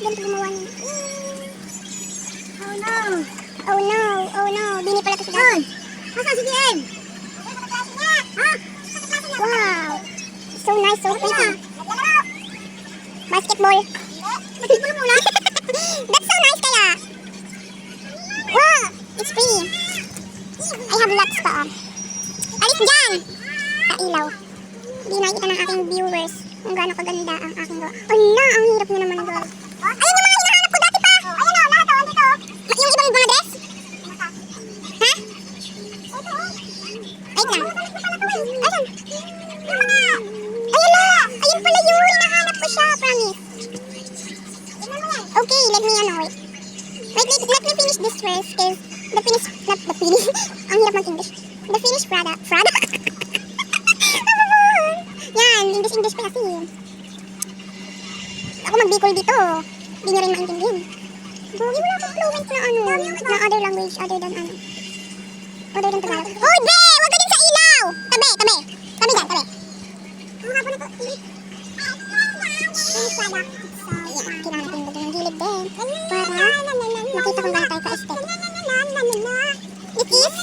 ganito gumawa niya. Oh no! Oh no! Oh no! Bini pala ito si Daddy. Nasaan si DM? Ha? Wow! So nice, so pretty. Basketball. Basketball muna? That's so nice kaya. Wow! It's free. I have lots pa. Alis dyan! Kailaw. Hindi nakikita ng aking viewers kung gaano kaganda ang aking gawa. Ala, ang hirap nyo naman girl. Ayun yung mga hinahanap ko dati pa! Ayun o, lahat o, andito. Yung ibang mga dress? Ha? Wait lang. Ayun. Ayun na! Ayun pala yun! Hinahanap ko siya, promise. Okay, let me wait. Let me finish this first because the finish, not the finish. Ang hirap mag-English. The finished product. Yan, English pa kasi. Ako mag-Bicol dito. Hindi nyo rin maintindihan. Bogi, wala akong fluent na other language other than other than Tagalog. Hoy, be! Wag ka din sa ilaw! Tabi dyan, tabi. Ang haba na to. Finished product. Ayan, kailangan natin lagyan ng gilid din. Para makita kung gano'n tayo ka-estet. It is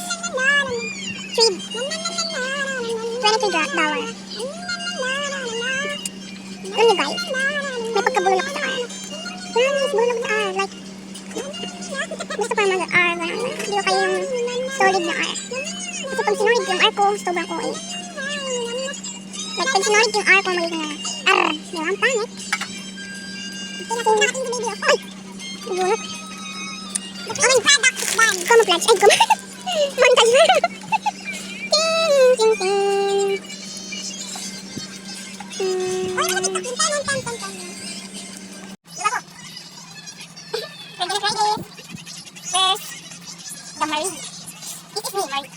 $23. Ano guys? May pagkabulol ako sa R. Promise, bulog na R. Like, gusto ko yung mag-R. Hindi ko kayo yung solid na R. Kasi pag sinulit yung R ko, sobrang ko eh. Like, pag sinulit yung R ko, magiging na R. Di ba? Ang pangit. Ay! Nabunot. Ang product is done. Camouflage. Ay, montage na. Ting, ting, ting. Where's the Marie? It is me, Marie.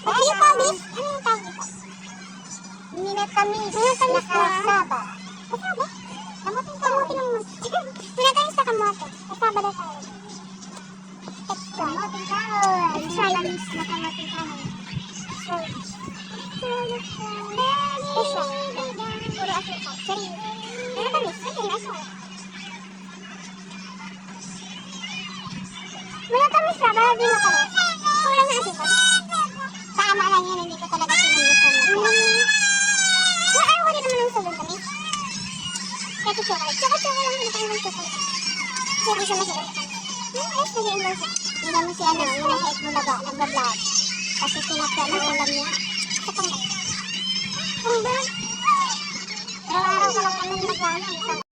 What do you call this? Ano yung tawag ito? Minatamis na kasaba. Kasaba? Kamote ng minatamis na kamote. Kasaba na tayo. Kamote kahoy. Minatamis na kamote kahoy. Special. Puro Africa. Sorry. Minatamis. Okay, aso. Minatamis na. Bala di matamis. Kulang na Africa. Tama lang yan, hindi ko talaga sinulisan na. Ayaw ko rin naman ng sobrang tamis. Kaya ito chocolate. Chocolate lang, hindi tayo ng chocolate. Siyempre siya masarap. Ayos na siya yung hindi mo siya yung nahit mo nag-vlog. Kasi sinapya ng ulam niya. Sa pangkat. Ang ba? Araw-araw ka lang naman nag-vlog.